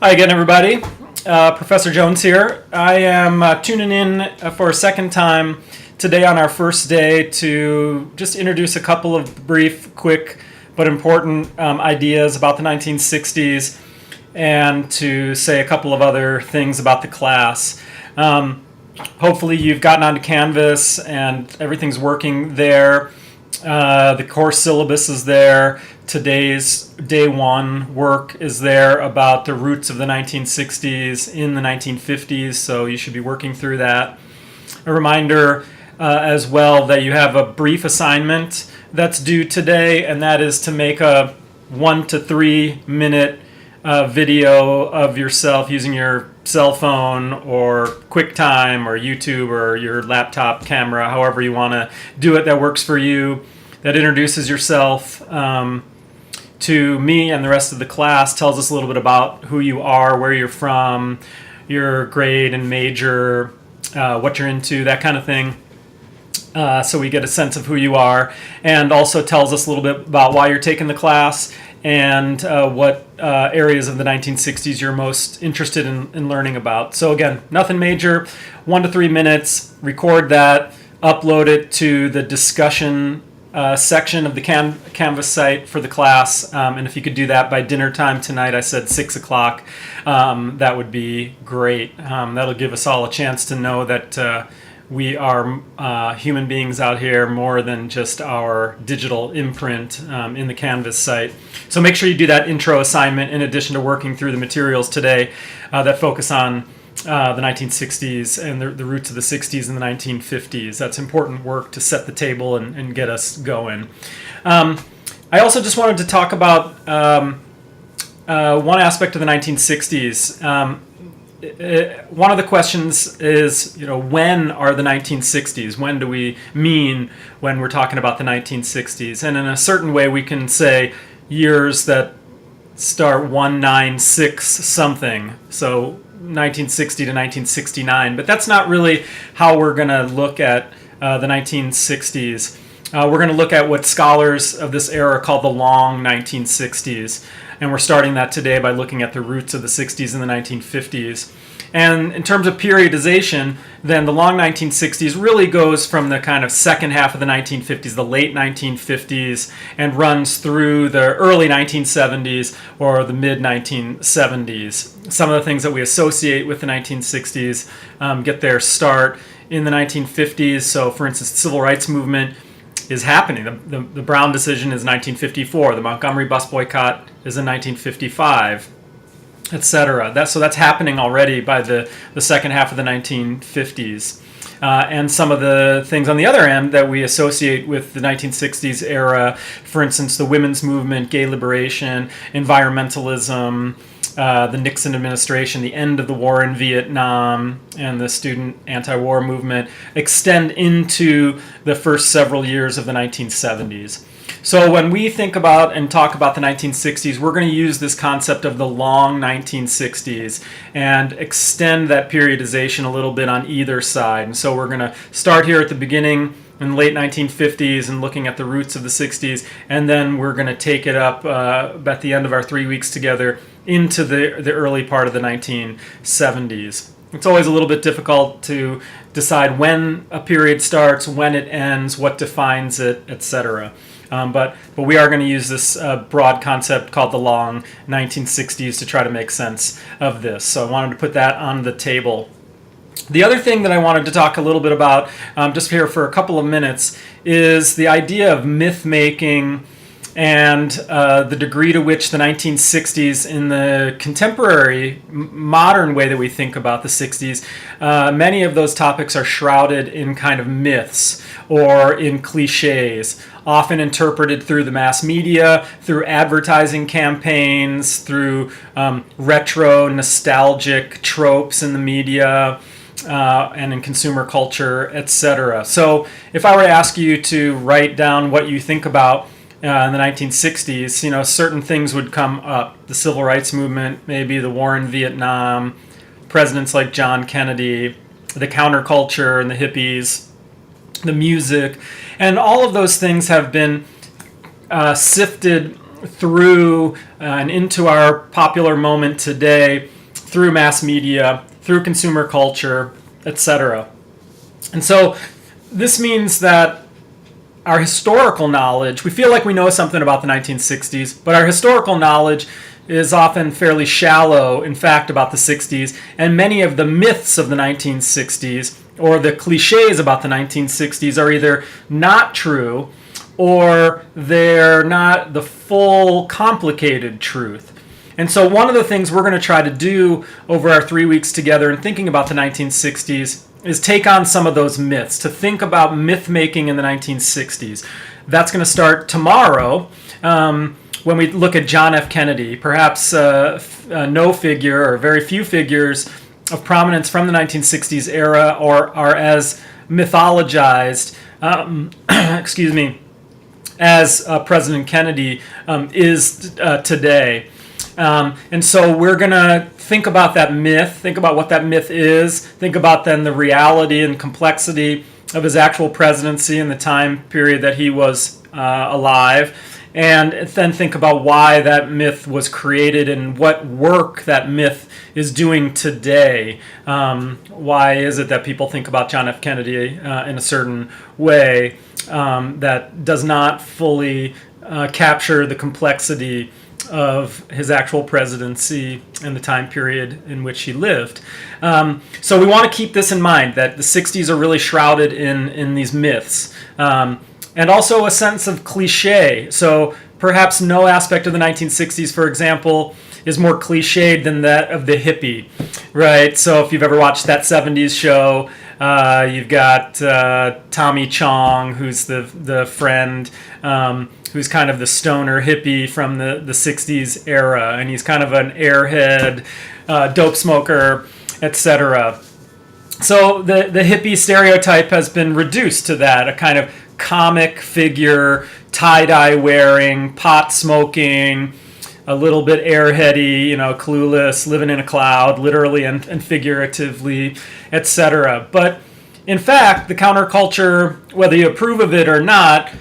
Hi again, everybody. Professor Jones here. I am tuning in for a second time today on our first day to just introduce a couple of brief, quick, but important ideas about the 1960s and to say a couple of other things about the class. Hopefully you've gotten onto Canvas and everything's working there. The course syllabus is there. Today's day one work is there about the roots of the 1960s in the 1950s, so you should be working through that. A reminder as well that you have a brief assignment that's due today, and that is to make a 1 to 3 minute video of yourself using your cell phone or QuickTime or YouTube or your laptop camera, however you want to do it that works for you, that introduces yourself to me and the rest of the class, tells us a little bit about who you are, where you're from, your grade and major, what you're into, that kind of thing. So we get a sense of who you are, and also tells us a little bit about why you're taking the class and what areas of the 1960s you're most interested in learning about. So again, nothing major, 1 to 3 minutes, record that, upload it to the discussion section of the Canvas site for the class, and if you could do that by dinner time tonight, I said 6 o'clock, that would be great. That'll give us all a chance to know that we are human beings out here more than just our digital imprint in the Canvas site. So make sure you do that intro assignment in addition to working through the materials today that focus on the 1960s and the roots of the 60s and the 1950s. That's important work to set the table and get us going. I also just wanted to talk about one aspect of the 1960s. One of the questions is, when are the 1960s? When do we mean when we're talking about the 1960s? And in a certain way, we can say years that start 196 something. So 1960 to 1969, but that's not really how we're going to look at the 1960s. We're going to look at what scholars of this era call the long 1960s, and we're starting that today by looking at the roots of the 60s and the 1950s. And in terms of periodization, then the long 1960s really goes from the kind of second half of the 1950s, the late 1950s, and runs through the early 1970s or the mid 1970s. Some of the things that we associate with the 1960s get their start in the 1950s. So, for instance, the Civil Rights Movement is happening. The Brown decision is 1954. The Montgomery bus boycott is in 1955. Etc. So that's happening already by the second half of the 1950s. And some of the things on the other end that we associate with the 1960s era, for instance, the women's movement, gay liberation, environmentalism, the Nixon administration, the end of the war in Vietnam, and the student anti-war movement extend into the first several years of the 1970s. So when we think about and talk about the 1960s, we're going to use this concept of the long 1960s and extend that periodization a little bit on either side. And so we're going to start here at the beginning in the late 1950s and looking at the roots of the 60s, and then we're going to take it up at the end of our 3 weeks together into the early part of the 1970s. It's always a little bit difficult to decide when a period starts, when it ends, what defines it, etc. But we are going to use this broad concept called the long 1960s to try to make sense of this. So I wanted to put that on the table. The other thing that I wanted to talk a little bit about, just here for a couple of minutes, is the idea of myth-making and the degree to which the 1960s, in the contemporary, modern way that we think about the 60s, many of those topics are shrouded in kind of myths or in cliches, often interpreted through the mass media, through advertising campaigns, through retro, nostalgic tropes in the media, and in consumer culture, etc. So if I were to ask you to write down what you think about in the 1960s, certain things would come up. The Civil Rights Movement, maybe the war in Vietnam, presidents like John Kennedy, the counterculture and the hippies, the music, and all of those things have been sifted through and into our popular moment today through mass media, through consumer culture, etc. And so this means that our historical knowledge, we feel like we know something about the 1960s, but our historical knowledge is often fairly shallow, in fact, about the 60s, and many of the myths of the 1960s or the cliches about the 1960s are either not true or they're not the full complicated truth. And so one of the things we're going to try to do over our 3 weeks together in thinking about the 1960s is take on some of those myths, to think about myth making in the 1960s. That's going to start tomorrow when we look at John F. Kennedy. Perhaps no figure or very few figures of prominence from the 1960s era are as mythologized, as President Kennedy is today. And so we're going to think about that myth, think about what that myth is, think about then the reality and complexity of his actual presidency in the time period that he was alive, and then think about why that myth was created and what work that myth is doing today. Why is it that people think about John F. Kennedy in a certain way that does not fully capture the complexity of his actual presidency and the time period in which he lived. So we want to keep this in mind, that the 60s are really shrouded in these myths. And also a sense of cliche. So perhaps no aspect of the 1960s, for example, is more cliched than that of the hippie, right? So if you've ever watched that 70s show, you've got Tommy Chong, who's the friend, who's kind of the stoner hippie from the 60s era, and he's kind of an airhead, dope smoker, etc. So the hippie stereotype has been reduced to that, a kind of comic figure, tie-dye wearing, pot smoking, a little bit airheady, clueless, living in a cloud, literally and figuratively, etc. But in fact, the counterculture, whether you approve of it or not,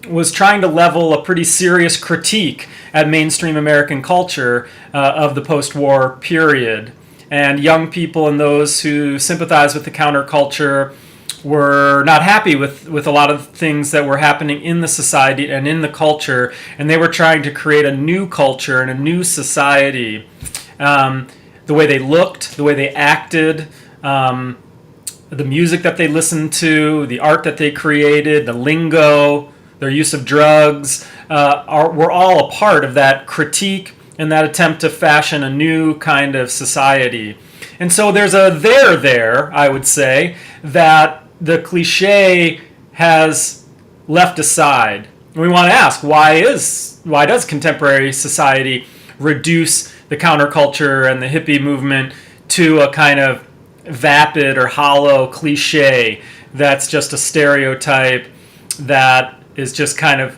was trying to level a pretty serious critique at mainstream American culture of the post-war period. And young people and those who sympathize with the counterculture were not happy with a lot of things that were happening in the society and in the culture, and they were trying to create a new culture and a new society. The way they looked, the way they acted, the music that they listened to, the art that they created, the lingo, their use of drugs, were all a part of that critique and that attempt to fashion a new kind of society. And so there's a there, I would say, that the cliche has left aside. And we want to ask, why does contemporary society reduce the counterculture and the hippie movement to a kind of vapid or hollow cliche that's just a stereotype that is just kind of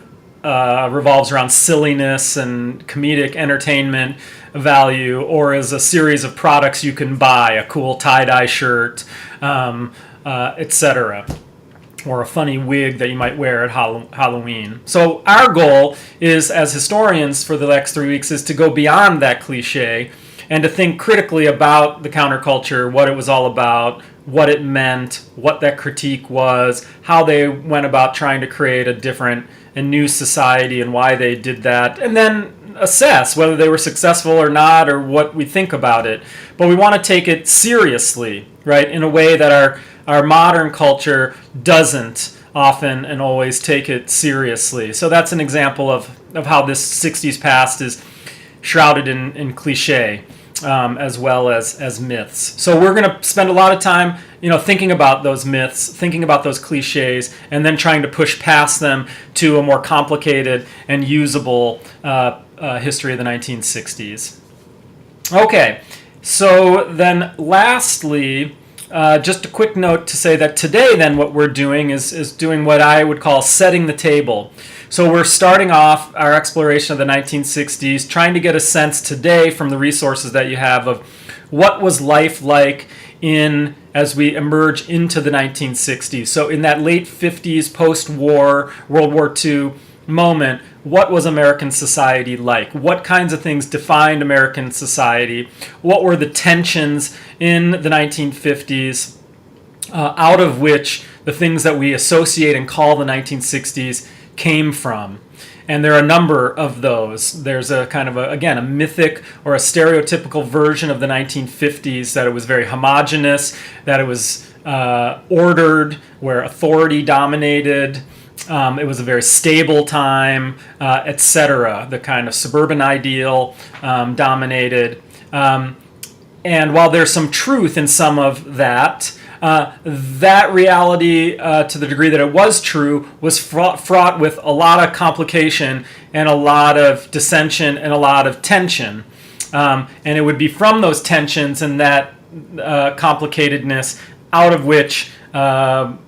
revolves around silliness and comedic entertainment value, or is a series of products you can buy, a cool tie-dye shirt, etc., or a funny wig that you might wear at Halloween. So our goal is, as historians for the next 3 weeks, is to go beyond that cliche and to think critically about the counterculture, what it was all about, what it meant, what that critique was, how they went about trying to create a different and new society and why they did that, and then assess whether they were successful or not, or what we think about it. But we want to take it seriously, right, in a way that our modern culture doesn't often and always take it seriously. So that's an example of how this 60s past is shrouded in cliche, as well as myths. So we're going to spend a lot of time, thinking about those myths, thinking about those cliches, and then trying to push past them to a more complicated and usable history of the 1960s. Okay, so then lastly, just a quick note to say that today then what we're doing is doing what I would call setting the table. So we're starting off our exploration of the 1960s, trying to get a sense today from the resources that you have of what was life like as we emerge into the 1960s. So in that late 50s, post-war, World War II moment, what was American society like? What kinds of things defined American society? What were the tensions in the 1950s, out of which the things that we associate and call the 1960s came from? And there are a number of those. There's a kind of, again, a mythic or a stereotypical version of the 1950s, that it was very homogenous, that it was ordered, where authority dominated. It was a very stable time, etc. The kind of suburban ideal dominated. And while there's some truth in some of that, that reality, to the degree that it was true, was fraught with a lot of complication and a lot of dissension and a lot of tension. And it would be from those tensions and that complicatedness out of which the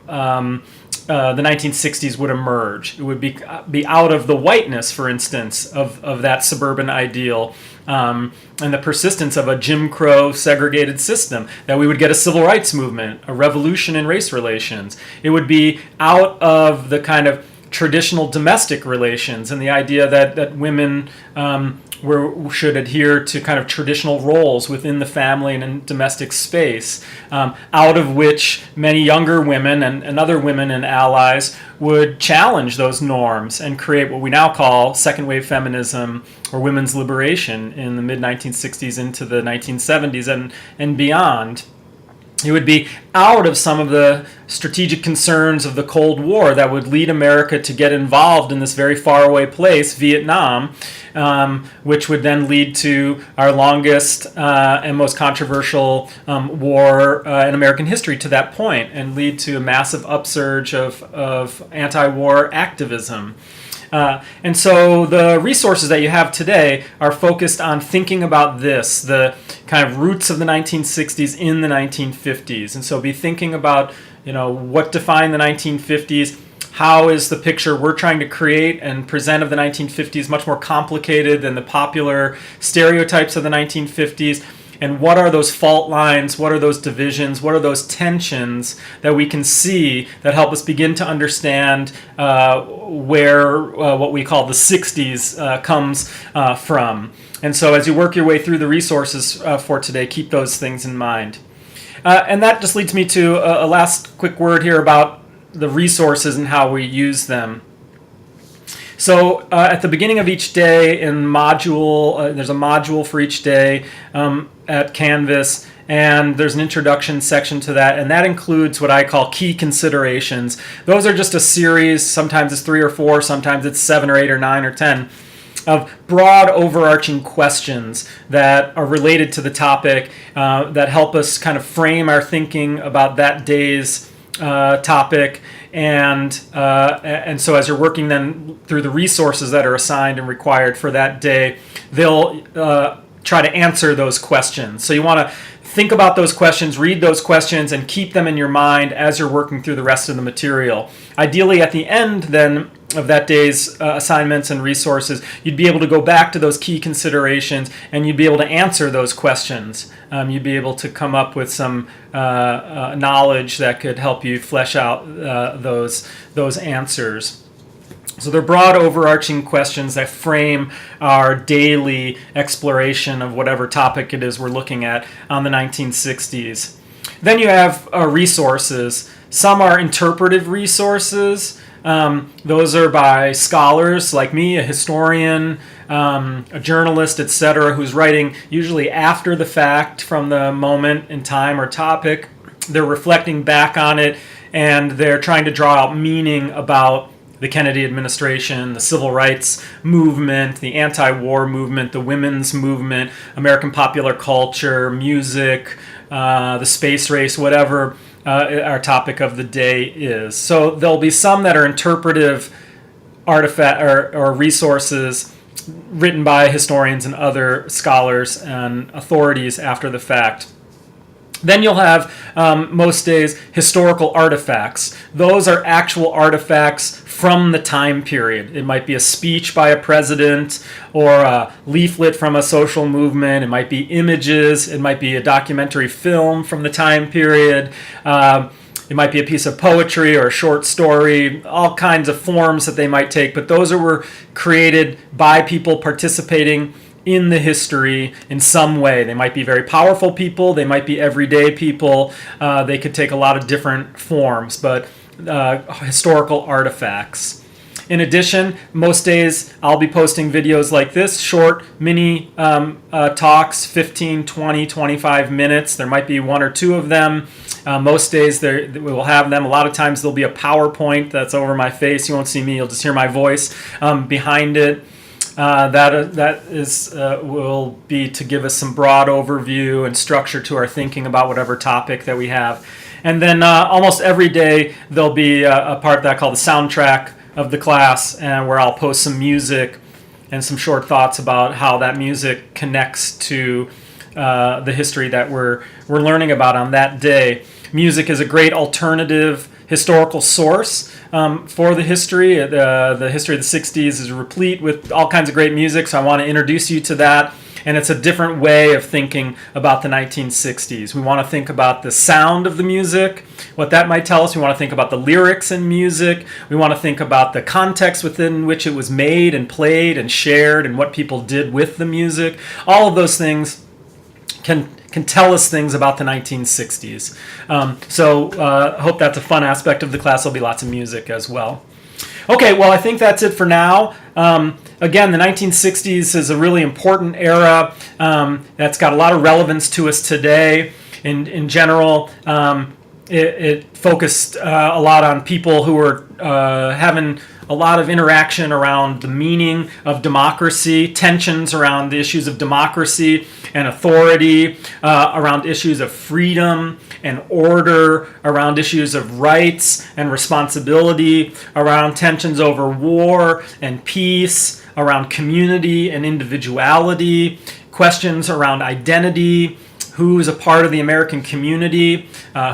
1960s would emerge. It would be out of the whiteness, for instance, of that suburban ideal, and the persistence of a Jim Crow segregated system, that we would get a civil rights movement, a revolution in race relations. It would be out of the kind of traditional domestic relations and the idea that women should adhere to kind of traditional roles within the family and in domestic space, out of which many younger women and other women and allies would challenge those norms and create what we now call second wave feminism or women's liberation in the mid-1960s into the 1970s and beyond. It would be out of some of the strategic concerns of the Cold War that would lead America to get involved in this very faraway place, Vietnam, which would then lead to our longest and most controversial war in American history to that point, and lead to a massive upsurge of anti-war activism. And so the resources that you have today are focused on thinking about this, the kind of roots of the 1960s in the 1950s. And so be thinking about, what defined the 1950s. How is the picture we're trying to create and present of the 1950s much more complicated than the popular stereotypes of the 1950s? And what are those fault lines? What are those divisions? What are those tensions that we can see that help us begin to understand where what we call the 60s comes from? And so as you work your way through the resources for today, keep those things in mind. And that just leads me to a last quick word here about the resources and how we use them. So at the beginning of each day in module, there's a module for each day at Canvas, and there's an introduction section to that, and that includes what I call key considerations. Those are just a series, sometimes it's 3 or 4, sometimes it's 7 or 8 or 9 or 10, of broad overarching questions that are related to the topic, that help us kind of frame our thinking about that day's topic. And so as you're working then through the resources that are assigned and required for that day, they'll try to answer those questions. So you want to think about those questions, read those questions, and keep them in your mind as you're working through the rest of the material. Ideally, at the end then of that day's assignments and resources, you'd be able to go back to those key considerations and you'd be able to answer those questions. You'd be able to come up with some knowledge that could help you flesh out those answers. So they're broad, overarching questions that frame our daily exploration of whatever topic it is we're looking at on the 1960s. Then you have resources. Some are interpretive resources. Those are by scholars like me, a historian, a journalist, etc., who's writing usually after the fact from the moment in time or topic. They're reflecting back on it, and they're trying to draw out meaning about the Kennedy administration, the civil rights movement, the anti-war movement, the women's movement, American popular culture, music, the space race, whatever our topic of the day is. So there'll be some that are interpretive artifact or resources written by historians and other scholars and authorities after the fact. Then you'll have, most days, historical artifacts. Those are actual artifacts from the time period. It might be a speech by a president or a leaflet from a social movement. It might be images. It might be a documentary film from the time period. It might be a piece of poetry or a short story, all kinds of forms that they might take, but those were created by people participating in the history in some way. They might be very powerful people, they might be everyday people, they could take a lot of different forms, but historical artifacts. In addition, most days I'll be posting videos like this, short mini talks, 15, 20, 25 minutes. There might be one or two of them. Most days we will have them. A lot of times there'll be a PowerPoint that's over my face. You won't see me, you'll just hear my voice behind it. That will be to give us some broad overview and structure to our thinking about whatever topic that we have. And then almost every day there'll be a part that I call the soundtrack of the class, and where I'll post some music and some short thoughts about how that music connects to the history that we're learning about on that day. Music is a great alternative historical source for the history. The history of the 60s is replete with all kinds of great music, so I want to introduce you to that. And it's a different way of thinking about the 1960s. We want to think about the sound of the music, what that might tell us. We want to think about the lyrics in music. We want to think about the context within which it was made and played and shared and what people did with the music. All of those things can tell us things about the 1960s. I hope that's a fun aspect of the class. There'll be lots of music as well. Okay, well, I think that's it for now. Again, the 1960s is a really important era that's got a lot of relevance to us today. In general, it focused a lot on people who were having a lot of interaction around the meaning of democracy, tensions around the issues of democracy and authority, around issues of freedom and order, around issues of rights and responsibility, around tensions over war and peace, around community and individuality, questions around identity, who is a part of the American community,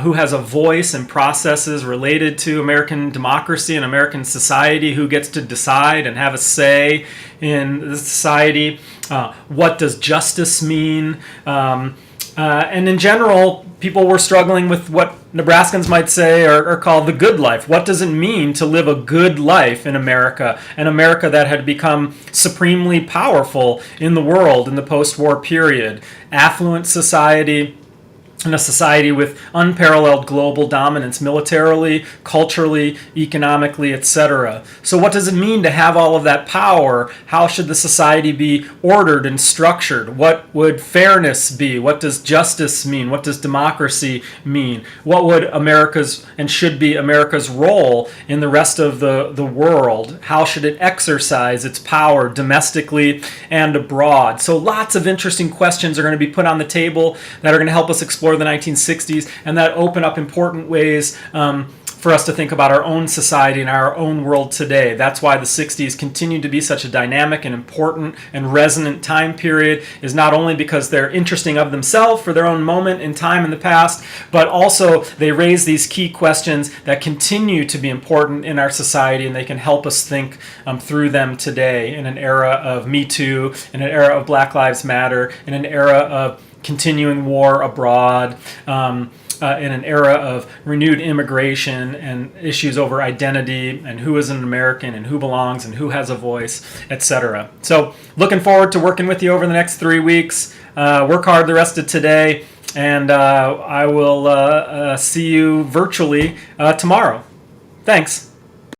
who has a voice and processes related to American democracy and American society, who gets to decide and have a say in the society, what does justice mean, and in general, people were struggling with what Nebraskans might say or call the good life. What does it mean to live a good life in America, an America that had become supremely powerful in the world in the post-war period? Affluent society, in a society with unparalleled global dominance militarily, culturally, economically, etc. So what does it mean to have all of that power? How should the society be ordered and structured? What would fairness be? What does justice mean? What does democracy mean? What would America's and should be America's role in the rest of the world? How should it exercise its power domestically and abroad? So lots of interesting questions are going to be put on the table that are going to help us explore the 1960s, and that open up important ways for us to think about our own society and our own world today. That's why the 60s continue to be such a dynamic and important and resonant time period, is not only because they're interesting of themselves for their own moment in time in the past, but also they raise these key questions that continue to be important in our society, and they can help us think through them today in an era of Me Too, in an era of Black Lives Matter, in an era of continuing war abroad, in an era of renewed immigration and issues over identity and who is an American and who belongs and who has a voice, etc. So looking forward to working with you over the next 3 weeks. Work hard the rest of today, and I will see you virtually tomorrow. Thanks.